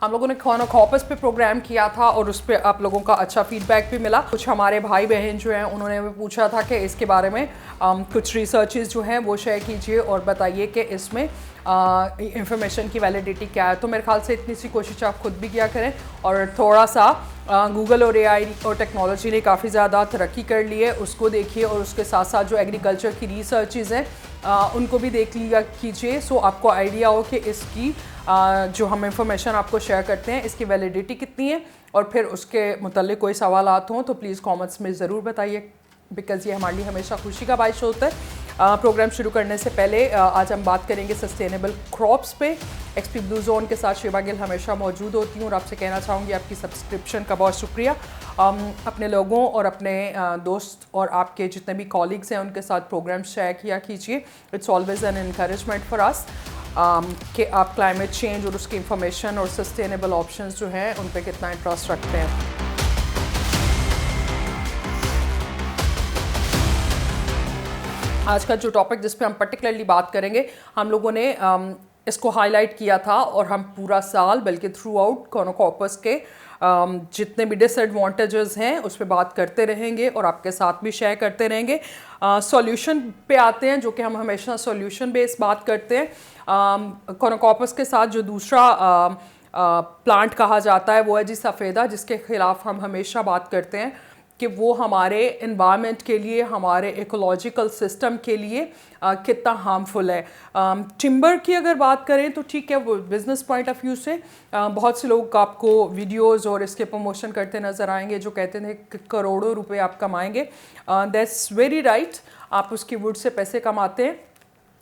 हम लोगों ने कॉर्नकोकस पे प्रोग्राम किया था और उस पर आप लोगों का अच्छा फीडबैक भी मिला। कुछ हमारे भाई बहन जो हैं उन्होंने भी पूछा था कि इसके बारे में कुछ रिसर्चेस जो हैं वो शेयर कीजिए और बताइए कि इसमें इंफॉर्मेशन की वैलिडिटी क्या है। तो मेरे ख्याल से इतनी सी कोशिश आप खुद भी किया करें और थोड़ा सा गूगल और एआई और टेक्नोलॉजी ने काफ़ी ज़्यादा तरक्की कर ली है, उसको देखिए और उसके साथ साथ जो एग्रीकल्चर की रिसर्चेज़ हैं उनको भी देख लिया कीजिए, सो आपको आइडिया हो कि इसकी जो हम इंफॉर्मेशन आपको शेयर करते हैं इसकी वैलिडिटी कितनी है। और फिर उसके मुतालिक कोई सवालात हों तो प्लीज़ कमेंट्स में ज़रूर बताइए, बिकॉज़ ये हमारे लिए हमेशा खुशी का बायस होता है। प्रोग्राम शुरू करने से पहले आज हम बात करेंगे सस्टेनेबल क्रॉप्स पे। एक्सपी ब्लू जोन के साथ शिवा गिल हमेशा मौजूद होती हूँ और आपसे कहना चाहूँगी आपकी सब्सक्रिप्शन का बहुत शुक्रिया। अपने लोगों और अपने दोस्त और आपके जितने भी कॉलीग्स हैं उनके साथ प्रोग्राम शेयर किया कीजिए। It's always an encouragement for us कि आप क्लाइमेट चेंज और उसकी इंफॉर्मेशन और सस्टेनेबल ऑप्शंस जो हैं उन पे कितना इंटरेस्ट रखते हैं। आज का जो टॉपिक जिस पे हम पर्टिकुलरली बात करेंगे, हम लोगों ने इसको हाईलाइट किया था और हम पूरा साल बल्कि थ्रू आउट कॉर्नकोकस के जितने भी डिसएडवांटेजेस हैं उस पर बात करते रहेंगे और आपके साथ भी शेयर करते रहेंगे। सॉल्यूशन पे आते हैं, जो कि हम हमेशा सॉल्यूशन बेस्ड बात करते हैं। कॉर्नकोकस के साथ जो दूसरा प्लांट कहा जाता है वो है जी सफ़ेदा, जिसके ख़िलाफ़ हम हमेशा बात करते हैं कि वो हमारे इन्वायरमेंट के लिए, हमारे इकोलॉजिकल सिस्टम के लिए कितना हार्मफुल है। टिम्बर की अगर बात करें तो ठीक है, वो बिज़नेस पॉइंट ऑफ व्यू से बहुत से लोग आपको वीडियोस और इसके प्रमोशन करते नज़र आएंगे जो कहते हैं कि करोड़ों रुपए आप कमाएंगे। दैट्स वेरी राइट, आप उसकी वुड से पैसे कमाते हैं,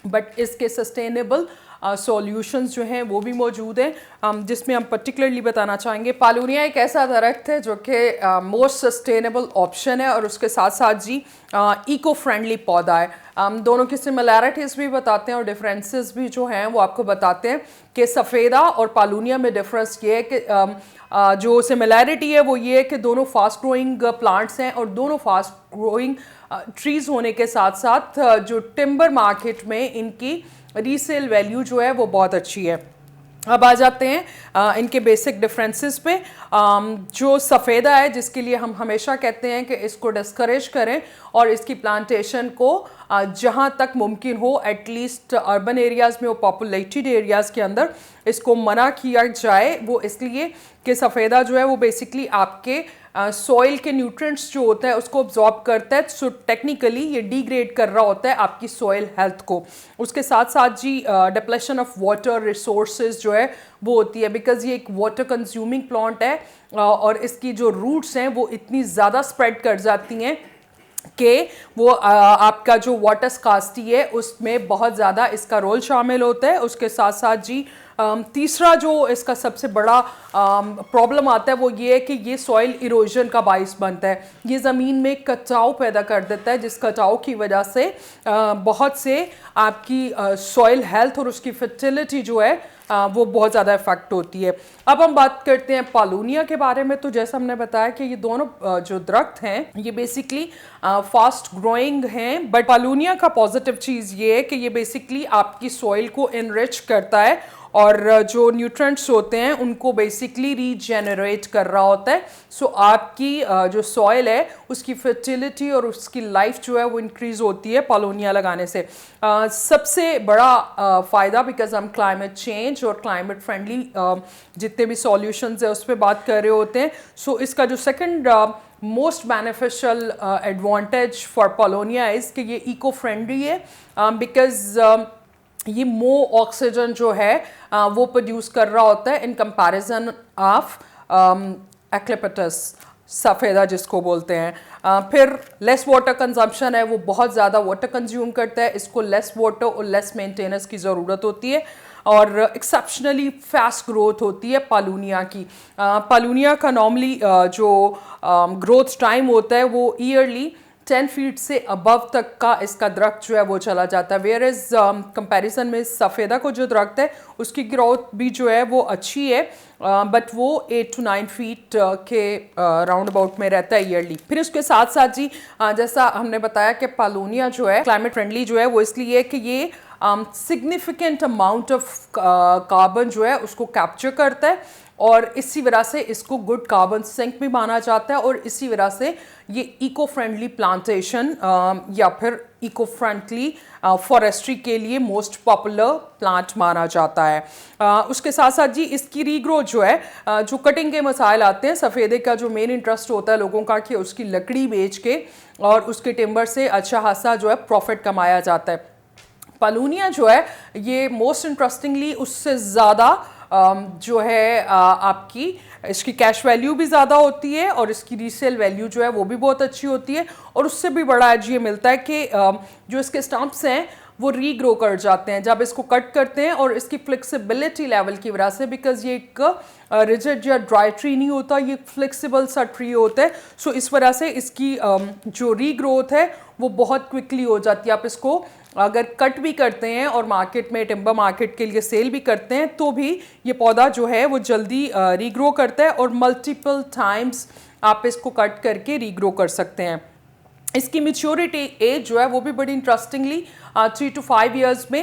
बट इसके सस्टेनेबल सॉल्यूशंस जो हैं वो भी मौजूद हैं, जिसमें हम पर्टिकुलरली बताना चाहेंगे। पालूनिया एक ऐसा दरख्त है जो कि मोस्ट सस्टेनेबल ऑप्शन है और उसके साथ साथ जी इको फ्रेंडली पौधा है। दोनों की सिमिलैरिटीज़ भी बताते हैं और डिफरेंसेस भी जो हैं वो आपको बताते हैं कि सफ़ेदा और पालूनिया में डिफरेंस ये है कि जो सिमिलैरिटी है वो ये है कि दोनों फास्ट ग्रोइंग प्लांट्स हैं और दोनों फास्ट ग्रोइंग ट्रीज़ होने के साथ साथ जो टिम्बर मार्केट में इनकी रीसेल वैल्यू जो है वो बहुत अच्छी है। अब आ जाते हैं इनके बेसिक डिफरेंसेस पे। जो सफ़ेदा है जिसके लिए हम हमेशा कहते हैं कि इसको डिस्करेज करें और इसकी प्लांटेशन को जहाँ तक मुमकिन हो एटलीस्ट अर्बन एरियाज़ में और पॉपुलेटेड एरियाज़ के अंदर इसको मना किया जाए। वो इसलिए कि सफ़ेदा जो है वो बेसिकली आपके सॉइल के न्यूट्रिएंट्स जो होता है उसको अब्जॉर्ब करता है, सो टेक्निकली ये डिग्रेड कर रहा होता है आपकी सॉइल हेल्थ को। उसके साथ साथ जी डिप्लेशन ऑफ वाटर रिसोर्सेज जो है वो होती है, बिकॉज ये एक वाटर कंज्यूमिंग प्लांट है और इसकी जो रूट्स हैं वो इतनी ज़्यादा स्प्रेड कर जाती हैं कि वो आपका जो वाटर स्कार्सिटी है उसमें बहुत ज़्यादा इसका रोल शामिल होता है। उसके साथ साथ जी तीसरा जो इसका सबसे बड़ा प्रॉब्लम आता है वो ये है कि ये सॉइल इरोजन का बाइस बनता है। ये ज़मीन में कटाव पैदा कर देता है, जिस कटाव की वजह से बहुत से आपकी सॉइल हेल्थ और उसकी फर्टिलिटी जो है वो बहुत ज़्यादा इफेक्ट होती है। अब हम बात करते हैं पालूनिया के बारे में। तो जैसा हमने बताया कि ये दोनों जो दरख्त हैं ये बेसिकली फास्ट ग्रोइंग हैं, बट पालूनिया का पॉजिटिव चीज़ ये है कि ये बेसिकली आपकी सॉइल को इनरिच करता है और जो न्यूट्रिएंट्स होते हैं उनको बेसिकली रीजेनरेट कर रहा होता है। सो आपकी जो सॉइल है उसकी फर्टिलिटी और उसकी लाइफ जो है वो इंक्रीज़ होती है पालूनिया लगाने से। सबसे बड़ा फ़ायदा, बिकॉज हम क्लाइमेट चेंज और क्लाइमेट फ्रेंडली जितने भी सॉल्यूशंस है उस पर बात कर रहे होते हैं। सो इसका जो second most beneficial advantage for paulownia is कि ये इको फ्रेंडली है, बिकॉज ये मोर ऑक्सीजन जो है वो प्रोड्यूस कर रहा होता है इन कंपैरिजन ऑफ एक्लिपटस सफ़ेदा जिसको बोलते हैं। फिर लेस वाटर कंजम्पशन है, वो बहुत ज़्यादा वाटर कंज्यूम करता है, इसको लेस वाटर और लेस मेंटेनेंस की ज़रूरत होती है और एक्सेप्शनली फास्ट ग्रोथ होती है पालूनिया की। पालूनिया का नॉर्मली जो ग्रोथ टाइम होता है वो ईयरली 10 फीट से अबव तक का इसका दरख्त जो है वो चला जाता है। वेयर इज़ कंपैरिजन में सफ़ेदा को जो दरख्त है उसकी ग्रोथ भी जो है वो अच्छी है, बट वो 8 to 9 फीट के राउंड अबाउट में रहता है ईयरली। फिर उसके साथ साथ जी जैसा हमने बताया कि पालूनिया जो है क्लाइमेट फ्रेंडली जो है वो इसलिए कि ये सिग्निफिकेंट अमाउंट ऑफ कार्बन जो है उसको कैप्चर करता है और इसी वजह से इसको गुड कार्बन सिंक भी माना जाता है और इसी वजह से ये इको फ्रेंडली प्लांटेशन या फिर इको फ्रेंडली फॉरेस्ट्री के लिए मोस्ट पॉपुलर प्लांट माना जाता है। उसके साथ साथ जी इसकी रीग्रोथ जो है, जो कटिंग के मसाइल आते हैं, सफ़ेदे का जो मेन इंटरेस्ट होता है लोगों का कि उसकी लकड़ी बेच के और उसके टिम्बर से अच्छा खासा जो है प्रॉफिट कमाया जाता है। पालूनिया जो है ये मोस्ट इंटरेस्टिंगली उससे ज़्यादा जो है आपकी इसकी कैश वैल्यू भी ज़्यादा होती है और इसकी रीसेल वैल्यू जो है वो भी बहुत अच्छी होती है। और उससे भी बड़ा आज ये मिलता है कि जो इसके स्टम्प्स हैं वो रीग्रो कर जाते हैं जब इसको कट करते हैं, और इसकी फ्लेक्सिबिलिटी लेवल की वजह से, बिकॉज ये एक रिजिड या ड्राई ट्री नहीं होता, ये फ्लेक्सिबल सा ट्री होता है। सो इस वजह से इसकी जो रीग्रोथ है वो बहुत क्विकली हो जाती है। आप इसको अगर कट भी करते हैं और मार्केट में टिम्बर मार्केट के लिए सेल भी करते हैं तो भी ये पौधा जो है वो जल्दी रीग्रो करता है और मल्टीपल टाइम्स आप इसको कट करके रीग्रो कर सकते हैं। इसकी मैच्योरिटी एज जो है वो भी बड़ी इंटरेस्टिंगली 3 to 5 ईयर्स में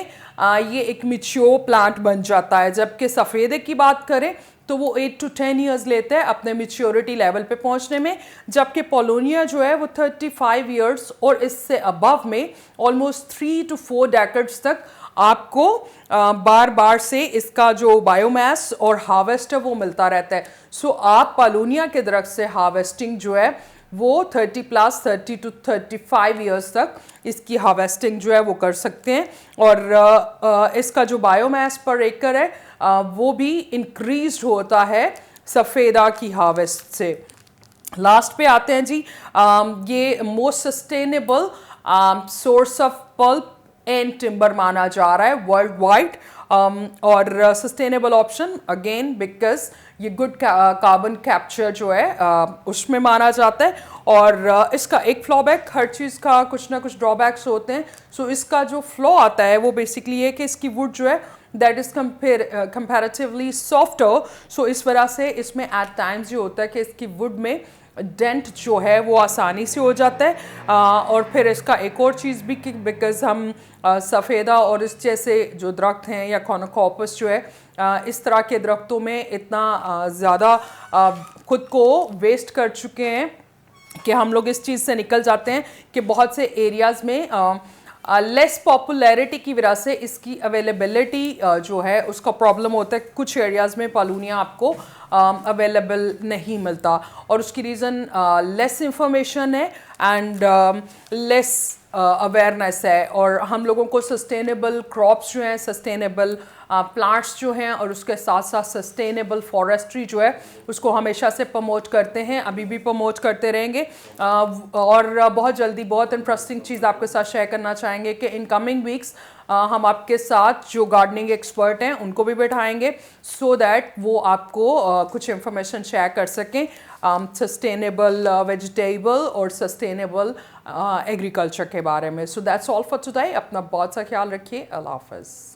ये एक मैच्योर प्लांट बन जाता है, जबकि सफ़ेदे की बात करें तो वो 8 to 10 ईयर्स लेते हैं अपने मैच्योरिटी लेवल पे पहुंचने में, जबकि पोलोनिया जो है वो 35 ईयर्स और इससे अबव में ऑलमोस्ट 3 to 4 डेकेड्स तक आपको बार बार से इसका जो बायोमास और हार्वेस्ट है वो मिलता रहता है। सो आप पोलोनिया के दरख्त से हार्वेस्टिंग जो है वो 30 to 35 ईयर्स तक इसकी हार्वेस्टिंग जो है वो कर सकते हैं। और इसका जो बायोमास पर एकड़ है वो भी इंक्रीज होता है सफ़ेदा की हार्वेस्ट से। लास्ट पे आते हैं जी, ये most sustainable source of pulp and timber माना जा रहा है वर्ल्ड वाइड, और सस्टेनेबल ऑप्शन अगेन बिकॉज ये गुड कार्बन कैप्चर जो है उसमें माना जाता है। और इसका एक फ्लॉबैक, हर चीज़ का कुछ ना कुछ ड्रॉबैक्स होते हैं। सो इसका जो फ्लॉ आता है वो बेसिकली ये कि इसकी वुड जो है दैट इज़ कंपैरेटिवली सॉफ्टर। सो इस वजह से इसमें एट टाइम्स ये होता है कि इसकी वुड में डेंट जो है वो आसानी से हो जाता है। और फिर इसका एक और चीज़ भी कि बिकॉज हम सफ़ेदा और इस जैसे जो दरख्त हैं या कॉर्निकोपर्स जो है इस तरह के दरख्तों में इतना ज़्यादा खुद को वेस्ट कर चुके हैं कि हम लोग इस चीज़ से निकल जाते हैं कि बहुत से एरियाज़ में लेस पॉपुलैरिटी की वजह से इसकी अवेलेबिलिटी जो है उसका प्रॉब्लम होता है। कुछ एरियाज़ में पालूनिया आपको अवेलेबल नहीं मिलता और उसकी रीज़न लेस इंफॉर्मेशन है एंड लेस अवेयरनेस है। और हम लोगों को सस्टेनेबल क्रॉप्स जो हैं, सस्टेनेबल प्लांट्स जो हैं और उसके साथ साथ सस्टेनेबल फॉरेस्ट्री जो है उसको हमेशा से प्रमोट करते हैं, अभी भी प्रमोट करते रहेंगे। और बहुत जल्दी बहुत इंटरेस्टिंग चीज़ आपके साथ शेयर करना चाहेंगे कि इन कमिंग वीक्स हम आपके साथ जो गार्डनिंग एक्सपर्ट हैं उनको भी बैठाएंगे सो दैट वो आपको कुछ इंफॉर्मेशन शेयर कर सकें सस्टेनेबल वेजिटेबल और सस्टेनेबल एग्रीकल्चर के बारे में। So that's all for today. अपना बहुत सा ख्याल रखिए। अल्लाह हाफ़िज़।